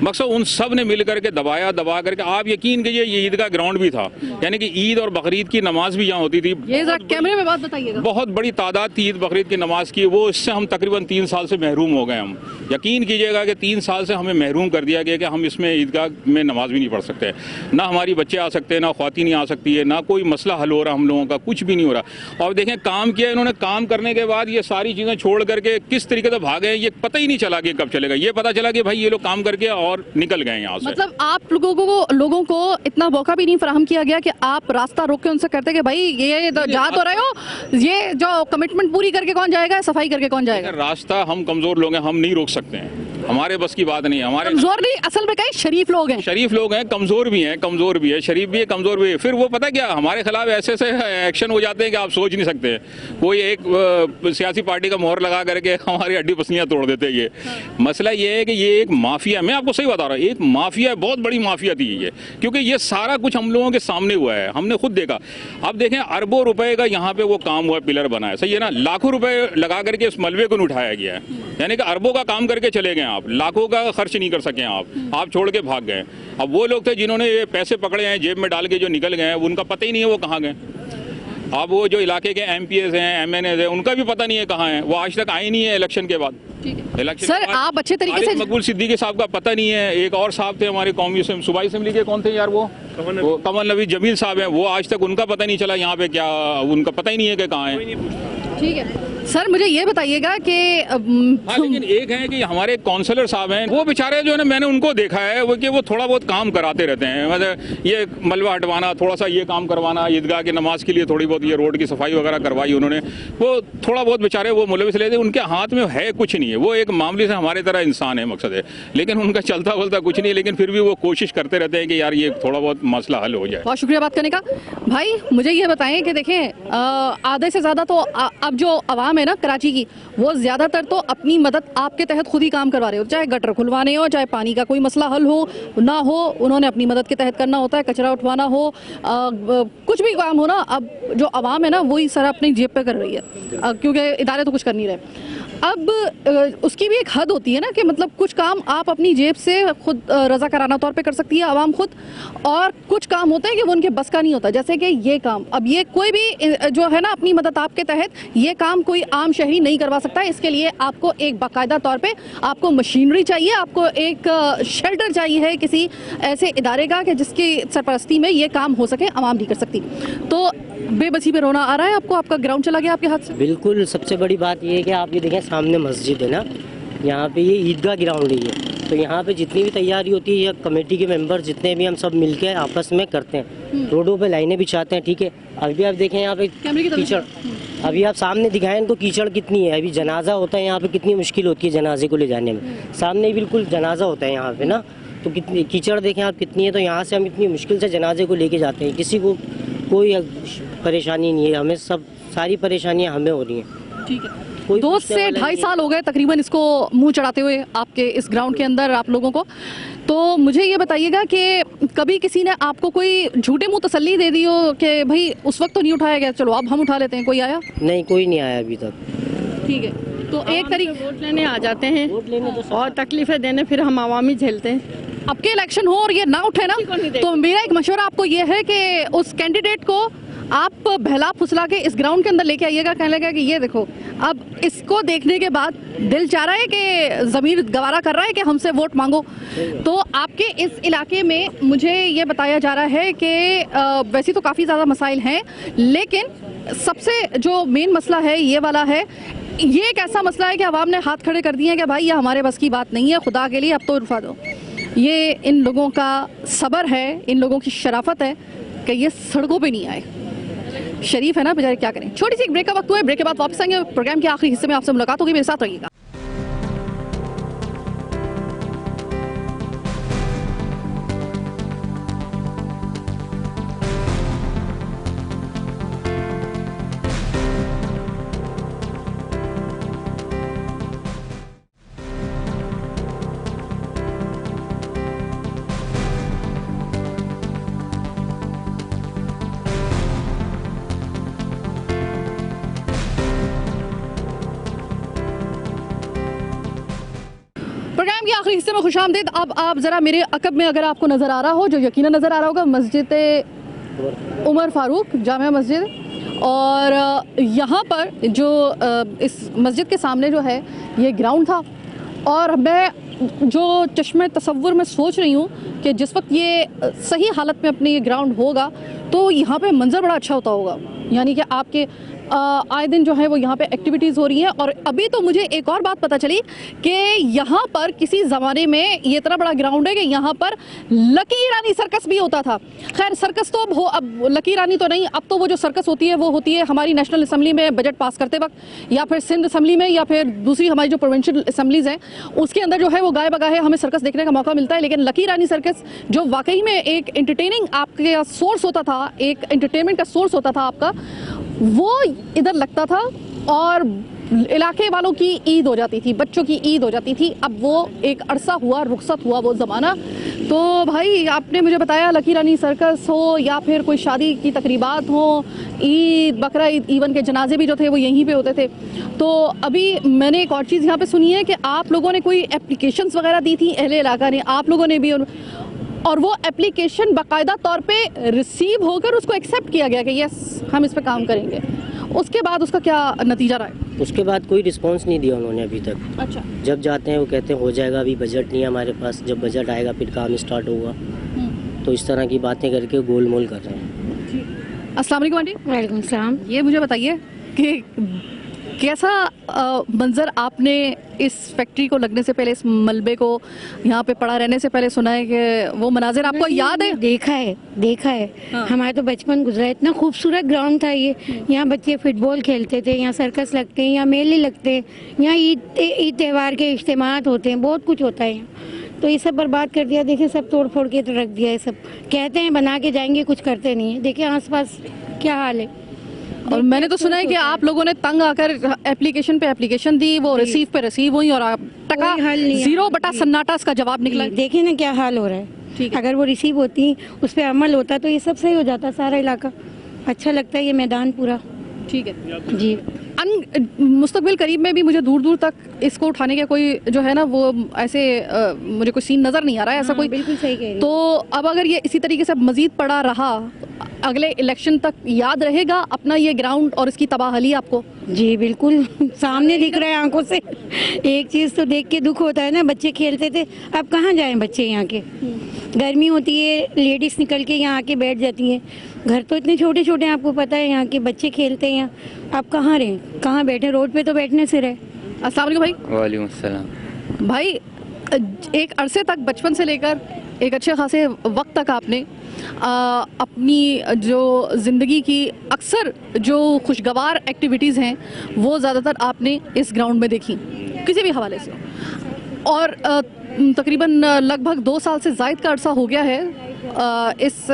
मकसद उन सब ने मिल करके दबा करके, आप यकीन कीजिए ये ईद का ग्राउंड भी था, यानी कि ईद और बकरीद की नमाज भी यहाँ होती थी। ये जरा कैमरे में बात बताइएगा। बहुत बड़ी तादाद थी ईद बकरीद की नमाज की, वो इससे हम तकरीबन 3 साल से महरूम हो गए। हम यकीन कीजिएगा कि 3 साल से हमें महरूम कर दिया गया कि हम इसमें ईदगाह में नमाज भी नहीं पढ़ सकते, ना हमारी बच्चे आ सकते, ना ख्वातीन नहीं आ सकती है, ना कोई मसला हल हो रहा हम लोगों का, कुछ भी नहीं हो रहा। और देखें काम किया इन्होंने, काम करने के बाद ये सारी चीज़ें छोड़ करके किस तरीके से भागे, ये पता ही नहीं चला कि कब चलेगा। ये पता चला कि भाई ये लोग काम करके और निकल गए यहाँ से। मतलब आप लोगों को इतना मौका भी नहीं फराहम किया गया कि आप रास्ता रोक के उनसे कहते कि भाई ये जा तो रहे हो, ये जो कमिटमेंट पूरी करके कौन जाएगा, सफाई करके कौन जाएगा। रास्ता हम कमजोर लोग हैं, हम नहीं रोक सकते हैं, हमारे बस की बात नहीं है। हमारे कमजोर नहीं, असल में कहीं शरीफ लोग हैं, शरीफ लोग हैं, कमजोर भी हैं, कमजोर भी है, शरीफ भी है, कमजोर भी है। फिर वो पता क्या, हमारे खिलाफ ऐसे एक्शन हो जाते हैं कि आप सोच नहीं सकते। कोई एक सियासी पार्टी का मोहर लगा करके हमारी हड्डी पसलियां तोड़ देते हैं। ये मसला ये है कि ये एक माफिया, मैं आपको सही बता रहा हूँ, एक माफिया, बहुत बड़ी माफिया थी ये, क्योंकि ये सारा कुछ हम लोगों के सामने हुआ है, हमने खुद देखा। अब देखें अरबों रुपए का यहाँ पे वो काम हुआ, पिलर बना है, सही है ना, लाखों रुपए लगा करके इस मलबे को उठाया गया है, यानी कि अरबों का काम करके चले गए आप, लाखों का खर्च नहीं कर सके आप छोड़ के भाग गए। अब वो लोग थे जिन्होंने ये पैसे पकड़े हैं, जेब में डाल के जो निकल गए हैं, उनका पता ही नहीं है वो कहाँ गए। अब वो जो इलाके के MPs हैं, MNAs हैं, उनका भी पता नहीं है कहाँ है, वो आज तक आए नहीं है इलेक्शन के बाद। इलेक्शन सर आप अच्छे तरीके से, मकबूल सिद्दीकी साहब का पता नहीं है, एक और साहब थे हमारे कौमी सूबाई असेंबली के, कौन थे यार वो कमल नबी जमील साहब हैं, वो आज तक उनका पता नहीं चला यहाँ पे क्या, उनका पता ही नहीं है कि कहाँ है। ठीक है सर, मुझे ये बताइएगा कि हाँ, लेकिन एक है कि हमारे काउंसलर साहब हैं, वो बेचारे जो है ना, मैंने उनको देखा है वो कि वो थोड़ा बहुत काम कराते रहते हैं, मतलब ये मलबा हटवाना, थोड़ा सा ये काम करवाना, ईदगाह की नमाज के लिए थोड़ी बहुत ये रोड की सफाई वगैरह करवाई उन्होंने, वो थोड़ा बहुत बेचारे वो मुलविस लेते, उनके हाथ में है कुछ नहीं है, वो एक मामले से हमारे तरह इंसान है, मकसद है, लेकिन उनका चलता बोलता कुछ नहीं, लेकिन फिर भी वो कोशिश करते रहते हैं कि यार ये थोड़ा बहुत मसला हल हो जाए। बहुत शुक्रिया बात करने का। भाई मुझे ये बताएं कि देखें आधे से ज़्यादा तो अब जो आवाम है ना कराची की, वो ज़्यादातर तो अपनी मदद आपके तहत खुद ही काम करवा रहे हो, चाहे गटर खुलवाने हो, चाहे पानी का कोई मसला हल हो ना हो, उन्होंने अपनी मदद के तहत करना होता है, कचरा उठवाना हो, कुछ भी काम हो ना, अब जो आवाम है ना वही सारा अपनी जेब पे कर रही है, क्योंकि इदारे तो कुछ कर नहीं रहे। अब उसकी भी एक हद होती है ना कि मतलब कुछ काम आप अपनी जेब से खुद रज़ाकाराना तौर पे कर सकती है आवाम खुद, और कुछ काम होते हैं कि वो उनके बस का नहीं होता, जैसे कि ये काम। अब ये कोई भी जो है ना अपनी मदद आपके तहत, ये काम कोई आम शहरी नहीं करवा सकता। इसके लिए आपको एक बाकायदा तौर पे आपको मशीनरी चाहिए, आपको एक शेल्टर चाहिए है किसी ऐसे इदारे का कि जिसकी सरपरस्ती में ये काम हो सके, आवाम नहीं कर सकती। तो बेबसी पे रोना आ रहा है आपको, आपका ग्राउंड चला गया आपके हाथ से। बिल्कुल, सबसे बड़ी बात ये है कि आप ये देखें सामने मस्जिद है ना, यहाँ पे ये ईदगाह ग्राउंड ही है, तो यहाँ पे जितनी भी तैयारी होती है या कमेटी के मेंबर जितने भी हम सब मिलके आपस में करते हैं, रोडों पे लाइनें बिछाते हैं, ठीक है। अभी आप देखें यहाँ पे कैमरे की तरफ कीचड़, अभी आप सामने दिखाएं इनको कीचड़ कितनी है। अभी जनाजा होता है यहाँ पे, कितनी मुश्किल होती है जनाजे को ले जाने में, सामने ही बिल्कुल जनाजा होता है यहाँ पे ना, तो कितनी कीचड़ देखें आप कितनी है। तो यहाँ से हम इतनी मुश्किल से जनाजे को लेके जाते हैं, किसी को कोई परेशानी नहीं है, हमें सब सारी परेशानियाँ हमें हो रही हैं। ठीक है। कोई 2 पूछने से वाला 2.5 नहीं साल हो गए तकरीबन इसको मुंह चढ़ाते हुए आपके इस ग्राउंड के अंदर आप लोगों को। तो मुझे ये बताइएगा कि कभी किसी ने आपको कोई झूठे मुंह तसल्ली दे दी हो कि भाई उस वक्त तो नहीं उठाया गया, चलो अब हम उठा लेते हैं, कोई आया? नहीं, कोई नहीं आया अभी तक। ठीक है। तो एक तरीके वोट लेने आ जाते हैं वोट लेने तो और तकलीफें देने, फिर हम आवामी झेलते हैं। अब के इलेक्शन हो और ये ना उठे ना, तो मेरा एक मशवरा आपको ये है कि उस कैंडिडेट को आप बहला फुसला के इस ग्राउंड के अंदर लेके आइएगा, कहने लगा कि ये देखो अब इसको देखने के बाद दिल चाह रहा है कि ज़मीर गवारा कर रहा है कि हमसे वोट मांगो। तो आपके इस इलाके में मुझे ये बताया जा रहा है कि वैसे तो काफ़ी ज़्यादा मसाइल हैं, लेकिन सबसे जो मेन मसला है ये वाला है। ये एक ऐसा मसला है कि अवाम ने हाथ खड़े कर दिए हैं कि भाई ये हमारे बस की बात नहीं है, खुदा के लिए अब तो उठा दो। ये इन लोगों का सब्र है, इन लोगों की शराफत है कि ये सड़कों पे नहीं आए। शरीफ है ना बेचारे, क्या करें। छोटी सी एक ब्रेक का वक्त हुआ है, ब्रेक के बाद वापस आएंगे। प्रोग्राम के आखिरी हिस्से में आपसे मुलाकात होगी, मेरे साथ रहिएगा। प्रोग्राम के आखिरी हिस्से में खुशामदीद। अब आप ज़रा मेरे अकब में अगर आपको नज़र आ रहा हो, जो यकीनन नज़र आ रहा होगा, मस्जिद उमर फारूक जामिया मस्जिद। और यहाँ पर जो इस मस्जिद के सामने जो है ये ग्राउंड था, और मैं जो चश्मे तसव्वुर में सोच रही हूँ कि जिस वक्त ये सही हालत में अपने ये ग्राउंड होगा तो यहाँ पे मंजर बड़ा अच्छा होता होगा। यानी कि आपके आए दिन जो है वो यहाँ पे एक्टिविटीज़ हो रही हैं। और अभी तो मुझे एक और बात पता चली कि यहाँ पर किसी ज़माने में ये इतना बड़ा ग्राउंड है कि यहाँ पर लकी रानी सर्कस भी होता था। खैर सर्कस तो अब लकी रानी तो नहीं, अब तो वो जो सर्कस होती है वो होती है हमारी नेशनल असम्बली में बजट पास करते वक्त, या फिर सिंध असम्बली में, या फिर दूसरी हमारी जो प्रोविंशियल असम्बलीज़ हैं उसके अंदर जो है वो गाय बगाए हमें सर्कस देखने का मौका मिलता है। लेकिन लकी रानी सर्कस जो वाकई में एक एंटरटेनिंग आपके सोर्स होता था, एक एंटरटेनमेंट का सोर्स होता था आपका, वो इधर लगता था और इलाके वालों की ईद हो जाती थी, बच्चों की ईद हो जाती थी। अब वो एक अरसा हुआ, रुखसत हुआ वो ज़माना। तो भाई आपने मुझे बताया लकी रानी सर्कस हो या फिर कोई शादी की तकरीबात हो, ईद, बकरा ईद, इवन के जनाजे भी जो थे वो यहीं पे होते थे। तो अभी मैंने एक और चीज़ यहाँ पे सुनी है कि आप लोगों ने कोई एप्लीकेशंस वगैरह दी थी, अहले इलाका ने, आप लोगों ने भी, और वो एप्लीकेशन बाकायदा तौर पे रिसीव होकर उसको एक्सेप्ट किया गया कि यस हम इस पे काम करेंगे। उसके बाद उसका क्या नतीजा रहा है? उसके बाद कोई रिस्पांस नहीं दिया उन्होंने अभी तक। अच्छा। जब जाते हैं वो कहते हैं हो जाएगा, अभी बजट नहीं है हमारे पास, जब बजट आएगा फिर काम स्टार्ट होगा। तो इस तरह की बातें करके गोलमोल कर रहे हैं। अस्सलाम वालेकुम आंटी। वालेकुम सलाम। ये मुझे बताइए कि कैसा मंजर आपने इस फैक्ट्री को लगने से पहले, इस मलबे को यहाँ पे पड़ा रहने से पहले सुना है कि वो मनाजिर आपको याद है? देखा है। हाँ। हमारा तो बचपन गुजरा है। इतना खूबसूरत ग्राउंड था ये। यहाँ बच्चे फुटबॉल खेलते थे, यहाँ सर्कस लगते हैं, यहाँ मेले लगते हैं, यहाँ ईद त्यौहार के इज्तिमात होते हैं, बहुत कुछ होता है यहाँ। तो ये सब बर्बाद कर दिया। देखिए सब तोड़ फोड़ के तो रख दिया है। सब कहते हैं बना के जाएंगे, कुछ करते नहीं है। देखिए आसपास क्या हाल है। और मैंने तो सुना है कि आप लोगों ने तंग आकर एप्लीकेशन पे एप्लीकेशन दी, वो रिसीव पे रिसीव हुई और आप टका कोई हल नहीं है। 0/सन्नाटा इसका जवाब निकला। देखिए ना क्या हाल हो रहा है। ठीक है। अगर वो रिसीव होती, उस पर अमल होता तो ये सब सही हो जाता, सारा इलाका अच्छा लगता है, ये मैदान पूरा। ठीक है जी। मुस्तकबिल करीब में भी मुझे दूर दूर तक इसको उठाने के कोई जो है ना वो ऐसे मुझे कोई सीन नज़र नहीं आ रहा है ऐसा कोई। बिल्कुल सही कह रही हैं। तो अब अगर ये इसी तरीके से मजीद पड़ा रहा, अगले इलेक्शन तक याद रहेगा अपना ये ग्राउंड और इसकी तबाहली आपको? जी बिल्कुल सामने दिख रहा है आंखों से। एक चीज़ तो देख के दुख होता है ना, बच्चे खेलते थे, अब कहाँ जाएं बच्चे यहाँ के। गर्मी होती है, लेडीज़ निकल के यहाँ आके बैठ जाती हैं। घर तो इतने छोटे छोटे हैं, आपको पता है, यहाँ के बच्चे खेलते हैं यहाँ। आप कहाँ रहें, कहाँ बैठे? रोड पे तो बैठने से रहे। अस्सलाम वालेकुम भाई। वालेकुम अस्सलाम। भाई एक अरसे तक, बचपन से लेकर एक अच्छे खासे वक्त तक आपने अपनी जो ज़िंदगी की अक्सर जो खुशगवार एक्टिविटीज़ हैं वो ज़्यादातर आपने इस ग्राउंड में देखी किसी भी हवाले से, और तकरीबन लगभग 2 साल से ज़ायद का अरसा हो गया है इस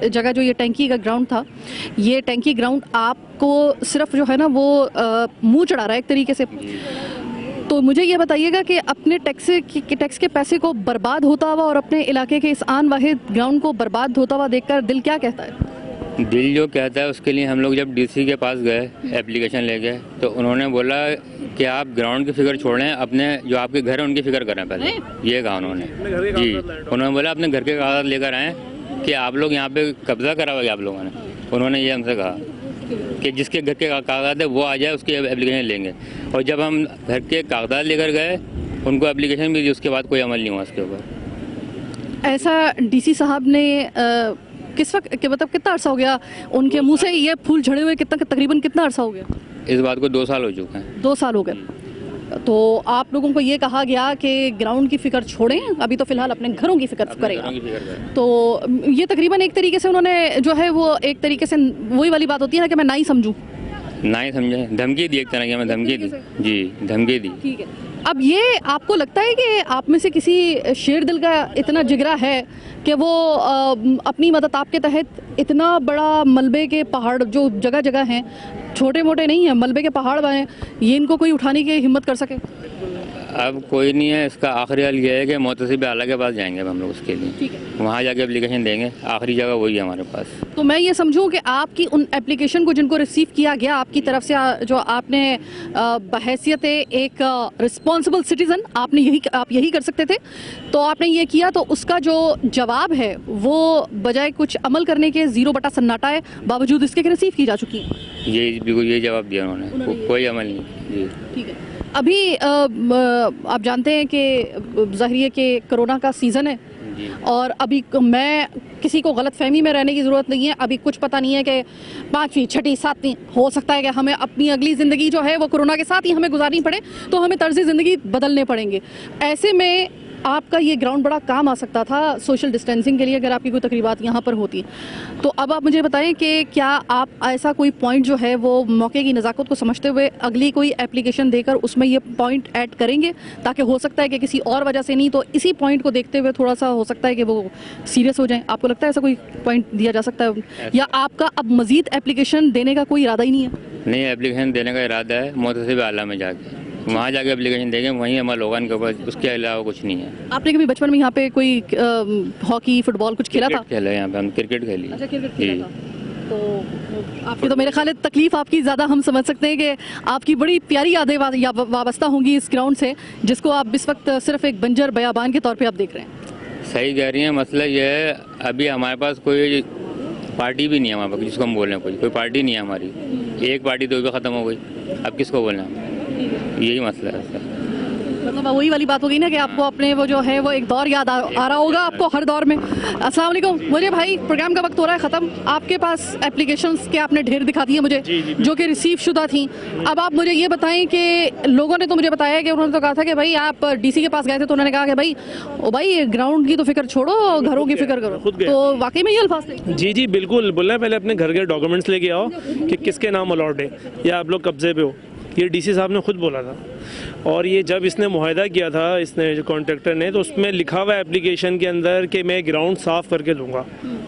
जगह जो ये टैंकी का ग्राउंड था, ये टैंकी ग्राउंड आपको सिर्फ जो है ना वो मुँह चढ़ा रहा है एक तरीके से। तो मुझे ये बताइएगा कि अपने टैक्स के पैसे को बर्बाद होता हुआ और अपने इलाके के इस आन वाहिद ग्राउंड को बर्बाद होता हुआ देखकर दिल क्या कहता है? दिल जो कहता है उसके लिए हम लोग जब डीसी के पास गए एप्लीकेशन लेके, तो उन्होंने बोला कि आप ग्राउंड की फिक्र छोड़ें, अपने जो आपके घर है उनकी फिक्र करें पहले, ये कहा उन्होंने जी। उन्होंने बोला अपने घर के कागजात लेकर आएँ कि आप लोग यहाँ पे कब्जा करा हुआ आप लोगों ने, उन्होंने ये हमसे कहा कि जिसके घर के कागजात है वो आ जाए, उसकी एप्लीकेशन लेंगे। और जब हम घर के कागजात लेकर गए, उनको एप्लीकेशन भी दी, उसके बाद कोई अमल नहीं हुआ उसके ऊपर। ऐसा डीसी साहब ने किस वक्त कि मतलब कितना अरसा हो गया उनके मुंह से ये फूल झड़े हुए, तकरीबन कितना अरसा हो गया? इस बात को 2 साल हो चुके हैं। 2 साल हो गए। तो आप लोगों को ये कहा गया कि ग्राउंड की फिक्र छोड़ें, अभी तो फिलहाल अपने घरों की फिक्र करेगा। तो ये तकरीबन एक तरीके से उन्होंने जो है वो एक तरीके से वही वाली बात होती है ना कि मैं ना ही समझूं, ना ही समझे, धमकी दी एक तरह की, हमें धमकी दी जी, धमकी दी। ठीक है। अब ये आपको लगता है कि आप में से किसी शेर दिल का इतना जिगरा है कि वो अपनी मदद आपके तहत इतना बड़ा मलबे के पहाड़ जो जगह जगह हैं, छोटे मोटे नहीं हैं, मलबे के पहाड़ हैं, ये इनको कोई उठाने की हिम्मत कर सके? अब कोई नहीं है, इसका आखिरी हल ये है कि मोहतसिब आला के पास जाएंगे अब हम लोग उसके लिए। ठीक है। वहाँ जाके एप्लीकेशन देंगे, आखिरी जगह वही है हमारे पास। तो मैं ये समझूं कि आपकी उन एप्लीकेशन को जिनको रिसीव किया गया आपकी तरफ से, जो आपने बहैसियत एक रिस्पॉन्सिबल सिटीज़न आप यही कर सकते थे, तो आपने ये किया, तो उसका जो जवाब है वो बजाय कुछ अमल करने के 0 बटा सन्नाटा है, बावजूद इसके कि रिसीव की जा चुकी है। ये बिल्कुल ये जवाब दिया उन्होंने, कोई अमल नहीं जी। ठीक है। अभी आप जानते हैं कि ज़ाहिर है कि कोरोना का सीज़न है, और अभी मैं किसी को गलतफहमी में रहने की ज़रूरत नहीं है, अभी कुछ पता नहीं है कि 5वीं 6वीं 7वीं हो सकता है कि हमें अपनी अगली ज़िंदगी जो है वो कोरोना के साथ ही हमें गुजारनी पड़े, तो हमें तर्ज़ ज़िंदगी बदलने पड़ेंगे। ऐसे में आपका ये ग्राउंड बड़ा काम आ सकता था सोशल डिस्टेंसिंग के लिए, अगर आपकी कोई तकरीबात यहाँ पर होती। तो अब आप मुझे बताएं कि क्या आप ऐसा कोई पॉइंट जो है वो मौके की नज़ाकत को समझते हुए अगली कोई एप्लीकेशन देकर उसमें ये पॉइंट ऐड करेंगे, ताकि हो सकता है कि किसी और वजह से नहीं तो इसी पॉइंट को देखते हुए थोड़ा सा हो सकता है कि वो सीरियस हो जाए? आपको लगता है ऐसा कोई पॉइंट दिया जा सकता है, या आपका अब मज़ीद एप्लीकेशन देने का कोई इरादा ही नहीं है? नहीं, एप्लीकेशन देने का इरादा है, मोहतसिब आला में जाके वहाँ जाके एप्लीकेशन देंगे, वहीं अमल होगा इनके ऊपर, उसके अलावा कुछ नहीं है। आपने कभी बचपन में यहाँ पे कोई हॉकी फुटबॉल कुछ खेला था? खेला यहाँ पे, हम क्रिकेट खेली। अच्छा, क्रिकेट खेला था। तो आपकी तो मेरे ख्याल है तकलीफ आपकी ज़्यादा हम समझ सकते हैं कि आपकी बड़ी प्यारी यादें वाबस्ता होंगी इस ग्राउंड से, जिसको आप इस वक्त सिर्फ एक बंजर बयाबान के तौर पे आप देख रहे हैं। सही कह रही हैं। मसला ये है, अभी हमारे पास कोई पार्टी भी नहीं है हमारे पास, जिसको हम बोल रहे हैं कोई पार्टी नहीं है हमारी। एक पार्टी तो भी ख़त्म हो गई, अब किसको बोलना है? यही मसला है सर। मतलब वही वाली बात होगी ना कि आपको अपने वो जो है वो एक दौर याद आ रहा होगा आपको हर दौर में। अस्सलाम वालेकुम। मुझे भाई प्रोग्राम का वक्त हो रहा है ख़त्म, आपके पास एप्लीकेशंस के आपने ढेर दिखा दिए मुझे, जो कि रिसीव शुदा थी। अब आप मुझे ये बताएं कि लोगों ने तो मुझे बताया कि उन्होंने तो कहा था कि भाई आप डीसी के पास गए थे, तो उन्होंने कहा कि भाई ग्राउंड की तो फिक्र छोड़ो, घरों की फिक्र करो। तो वाकई में ये अल्फाज थे? जी बिल्कुल। बोलना है पहले अपने घर के डॉक्यूमेंट्स लेके आओ कि किसके नाम अलॉट है या आप लोग कब्जे पे हो, ये डीसी साहब ने खुद बोला था। और ये जब इसने मुआहदा किया था, इसने जो कॉन्ट्रैक्टर ने, तो उसमें लिखा हुआ है एप्लीकेशन के अंदर कि मैं ग्राउंड साफ़ करके दूंगा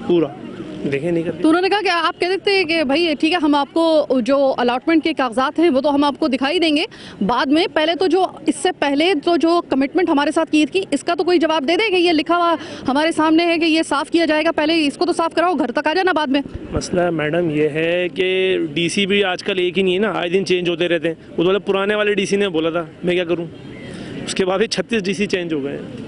पूरा। देखें नहीं करते। तो उन्होंने कहा कि आप कह देते हैं कि भाई ठीक है, हम आपको जो अलॉटमेंट के कागजात हैं वो तो हम आपको दिखाई देंगे बाद में, पहले तो जो इससे पहले तो जो कमिटमेंट हमारे साथ की थी इसका तो कोई जवाब दे दे कि ये लिखा हुआ हमारे सामने है कि ये साफ़ किया जाएगा, पहले इसको तो साफ़ कराओ, घर तक आ जाना बाद में। मसला मैडम ये है कि डीसी भी आजकल एक ही नहीं है ना, आए दिन चेंज होते रहते हैं। वो वाले पुराने वाले डीसी ने बोला था, मैं क्या करूँ, उसके बाद भी 36 डीसी चेंज हो गए हैं।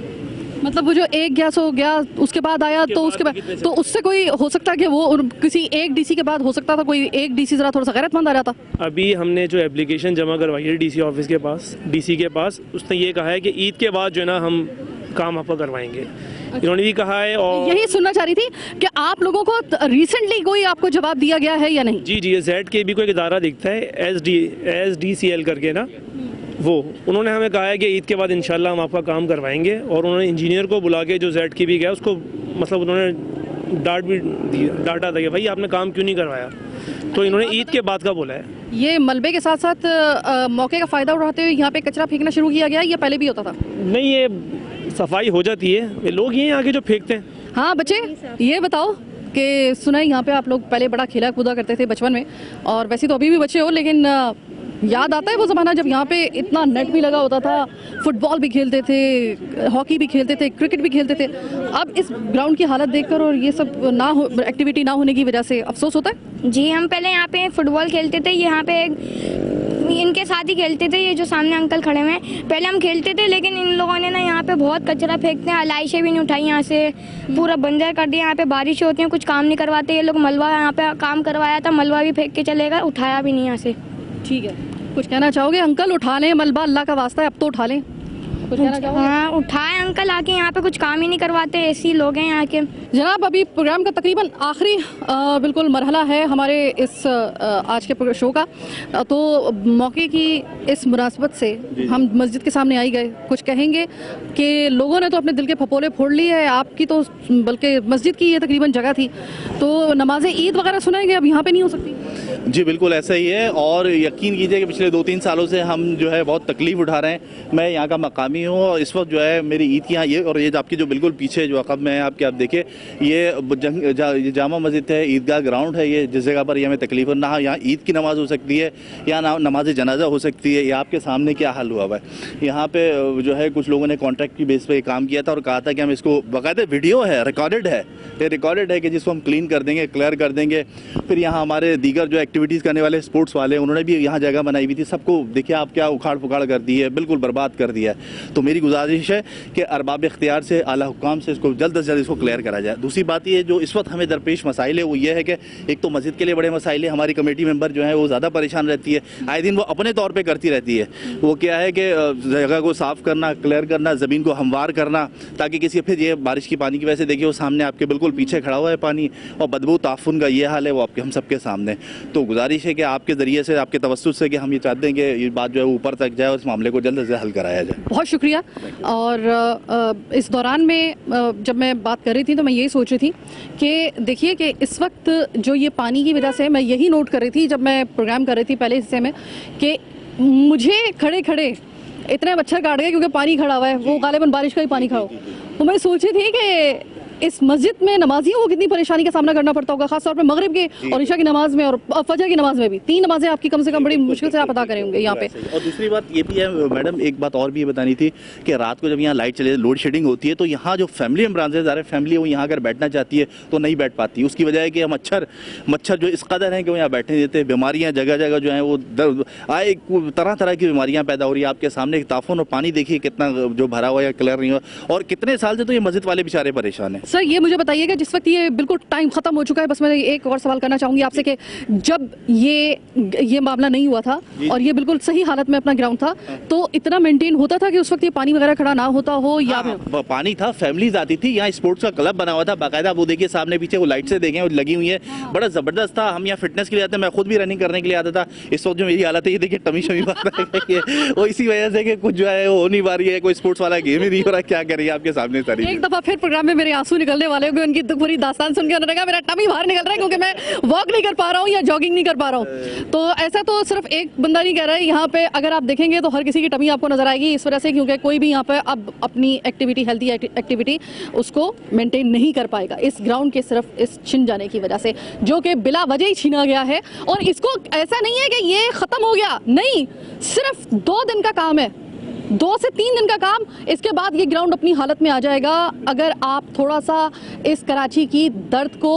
मतलब वो जो एक गैस हो गया उसके बाद आया, तो उसके बाद तो उससे कोई हो सकता है कि वो किसी एक डीसी के बाद हो सकता था कोई एक डीसी जरा थोड़ा सा गैरतमंद आ जाता। अभी हमने जो एप्लीकेशन जमा करवाई है डीसी ऑफिस के पास, डीसी के पास, उसने ये कहा है कि ईद के बाद जो है ना हम काम आपका करवाएंगे, इन्होंने भी कहा है। और यही सुनना चाह रही थी कि आप लोगों को रिसेंटली कोई आपको जवाब दिया गया है या नहीं? जी, जेड के भी कोई इदारा दिखता है, SDCL करके ना, वो उन्होंने हमें कहा है कि ईद के बाद इंशाल्लाह हम आपका काम करवाएंगे, और उन्होंने इंजीनियर को बुला के जो जेड की भी गया उसको मतलब उन्होंने डांटा था कि भाई आपने काम क्यों नहीं करवाया, तो इन्होंने ईद के बाद का बोला है। ये मलबे के साथ साथ मौके का फ़ायदा उठाते हुए यहाँ पे कचरा फेंकना शुरू किया गया, या पहले भी होता था? नहीं, ये सफाई हो जाती है, ये लोग ये आके जो फेंकते हैं। हाँ बच्चे, ये बताओ कि सुना है यहाँ पे आप लोग पहले बड़ा खेला कूदा करते थे बचपन में, और वैसे तो अभी भी बच्चे हो, लेकिन याद आता है वो ज़माना जब यहाँ पे इतना नेट भी लगा होता था, फुटबॉल भी खेलते थे, हॉकी भी खेलते थे, क्रिकेट भी खेलते थे। अब इस ग्राउंड की हालत देखकर और ये सब ना हो, एक्टिविटी ना होने की वजह से अफसोस होता है? जी, हम पहले यहाँ पे फुटबॉल खेलते थे, यहाँ पे इनके साथ ही खेलते थे, ये जो सामने अंकल खड़े हुए हैं। पहले हम खेलते थे, लेकिन इन लोगों ने ना यहाँ पे बहुत कचरा फेंकते हैं, अलाइशें भी नहीं उठाई, यहाँ से पूरा बंजर कर दिया। यहाँ पे बारिश होती है, कुछ काम नहीं करवाते ये लोग। मलबा यहाँ पे काम करवाया था, मलबा भी फेंक के चले गए, उठाया भी नहीं यहाँ से। ठीक है, कुछ कहना चाहोगे अंकल? उठा लें मलबा, अल्लाह का वास्ता है, अब तो उठा लें। कुछ कहना चाहोगे? हाँ, उठाए अंकल, आके यहाँ पे कुछ काम ही नहीं करवाते, ऐसे लोग हैं यहाँ के। जनाब, अभी प्रोग्राम का तकरीबन आखिरी बिल्कुल मरहला है हमारे इस आज के शो का, तो मौके की इस मुनासबत से हम मस्जिद के सामने आई गए। कुछ कहेंगे कि लोगों ने तो अपने दिल के फपोले फोड़ लिए है, आपकी तो बल्कि मस्जिद की ये तकरीबन जगह थी, तो नमाज ईद वगैरह सुनाएंगे, अब यहाँ पे नहीं हो सकती? जी बिल्कुल ऐसा ही है, और यकीन कीजिए कि पिछले 2-3 सालों से हम जो है बहुत तकलीफ उठा रहे हैं। मैं यहाँ का मकामी हूँ, और इस वक्त जो है मेरी ईद की यहाँ ये, और ये आपकी जो बिल्कुल पीछे जो अक़ब में है आपके, आप देखिए ये जामा मस्जिद है, ईदगाह ग्राउंड है, ये जिस जगह पर ये हमें तकलीफ है ना, यहाँ ईद की नमाज़ हो सकती है, यहाँ नमाज जनाजा हो सकती है। ये आपके सामने क्या हाल हुआ है। यहाँ पे जो है कुछ लोगों ने कॉन्ट्रैक्ट की बेस पे काम किया था, और कहा था कि हम इसको, बाकायदा वीडियो है, रिकॉर्डेड है, ये रिकॉर्डेड है कि जिसको हम क्लीन कर देंगे, क्लियर कर देंगे। फिर यहाँ हमारे दीगर जो एक्टिविटीज़ करने वाले स्पोर्ट्स वाले, उन्होंने भी यहाँ जगह बनाई हुई थी, सबको देखिए आप क्या उखाड़ पुखाड़ कर दी है, बिल्कुल बर्बाद कर दिया है। तो मेरी गुजारिश है कि अरबाब इख्तियार से, आला हुक्काम से इसको जल्द से जल्द इसको क्लियर करा जाए। दूसरी बात ये जो इस वक्त हमें दरपेश मसाइल है वो ये है कि एक तो मस्जिद के लिए बड़े मसाइल है, हमारी कमेटी मेंबर जो है वो ज़्यादा परेशान रहती है, आए दिन वो अपने तौर पर करती रहती है। वो क्या है कि जगह को साफ़ करना, क्लियर करना, ज़मीन को हमवार करना, ताकि किसी, फिर ये बारिश की पानी की वजह से देखिए वो सामने आपके बिल्कुल पीछे खड़ा हुआ है पानी, और बदबू ताफुन का ये हाल है, वो आपके हम सबके सामने। तो गुजारिश है कि आपके ज़रिए से, आपके तवस्सुस से, कि हम ये चाहते हैं कि ये बात जो है ऊपर तक जाए और इस मामले को जल्द से हल कराया जाए। बहुत शुक्रिया। और इस दौरान में जब मैं बात कर रही थी तो मैं यही सोच रही थी कि देखिए कि इस वक्त जो ये पानी की वजह से, मैं यही नोट कर रही थी जब मैं प्रोग्राम कर रही थी पहले हिस्से में, कि मुझे खड़े खड़े इतने मच्छर काट गए क्योंकि पानी खड़ा हुआ है, वो गालिबन बारिश का ही पानी खड़ा हो। तो मैं सोच रही थी कि इस मस्जिद में नमाजियों को कितनी परेशानी का सामना करना पड़ता होगा, खासतौर पे मगरिब के और इशा की नमाज में और फजर की नमाज में भी। 3 नमाजें आपकी कम से कम बड़ी मुश्किल से आप अदा करेंगे यहाँ पे। और दूसरी बात ये भी है मैडम, एक बात और भी बतानी थी कि रात को जब यहाँ लाइट चले, लोड शेडिंग होती है, तो यहाँ जो फैमिली मेम्बर्स है, ज़्यादा फैमिली वो यहाँ अगर बैठना चाहती है तो नहीं बैठ पाती। उसकी वजह है कि मच्छर जो इस कदर हैं कि वो यहाँ बैठने देते। बीमारियाँ जगह जगह जो हैं वो आए, तरह तरह की बीमारियाँ पैदा हो रही है। आपके सामने ताफुन और पानी देखिए कितना जो भरा हुआ है, क्लियर नहीं हुआ, और कितने साल से तो ये मस्जिद वाले बेचारे परेशान हैं। सर ये मुझे बताइएगा, जिस वक्त ये बिल्कुल टाइम खत्म हो चुका है, बस मैं एक और सवाल करना चाहूंगी आपसे कि जब ये मामला नहीं हुआ था और ये बिल्कुल सही हालत में अपना ग्राउंड था, तो इतना मेंटेन होता था कि उस वक्त ये पानी वगैरह खड़ा ना होता हो? या पानी था, फैमिलीज आती थी, यहाँ स्पोर्ट्स का क्लब बना हुआ था बाकायदा, वो देखिए सामने पीछे वो लाइट से देखें, वो लगी हुई है, बड़ा जबरदस्त था। हम यहाँ फिटनेस के लिए आते हैं, मैं खुद भी रनिंग करने के लिए आता था। इस वक्त जो मेरी हालत है, ये देखिए टमी शमी वो इसी वजह से कि कुछ जो है वो हो नहीं पा रही है, कोई स्पोर्ट्स वाला गेम ही नहीं हो रहा। क्या करिए आपके सामने सारी। एक दफा फिर प्रोग्राम में मेरे आंसू निकलने वाले होंगे, उनकी पूरी दास्तान सुन के उन्होंने कहा मेरा टमी बाहर निकल रहा है क्योंकि मैं वॉक नहीं कर पा रहा हूँ या जॉगिंग नहीं कर पा रहा हूँ। तो ऐसा तो सिर्फ एक बंदा नहीं कह रहा है, यहाँ पे अगर आप देखेंगे तो हर किसी की टमी आपको नजर आएगी, इस वजह से क्योंकि कोई भी यहाँ पे अब अपनी एक्टिविटी, हेल्थी एक्टिविटी उसको मेंटेन नहीं कर पाएगा इस ग्राउंड के सिर्फ इस छिन जाने की वजह से, जो कि बिला वजह ही छीना गया है। और इसको ऐसा नहीं है कि ये खत्म हो गया, नहीं, सिर्फ 2 दिन का काम है, 2 से 3 दिन का काम। इसके बाद ये ग्राउंड अपनी हालत में आ जाएगा। अगर आप थोड़ा सा इस कराची की दर्द को,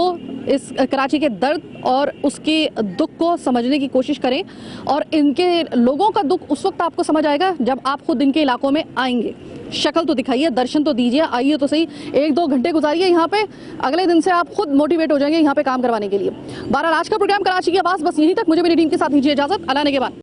इस कराची के दर्द और उसके दुख को समझने की कोशिश करें, और इनके लोगों का दुख उस वक्त आपको समझ आएगा जब आप खुद इनके इलाकों में आएंगे। शक्ल तो दिखाइए, दर्शन तो दीजिए, आइए तो सही, 1-2 घंटे गुजारिए यहाँ पे, अगले दिन से आप खुद मोटिवेट हो जाएंगे यहाँ पे काम करवाने के लिए। 12 आज का प्रोग्राम कराची की आवाज़ बस यहीं तक। मुझे मेरी टीम के साथ दीजिए इजाज़त, अल्लाह ने के बाद।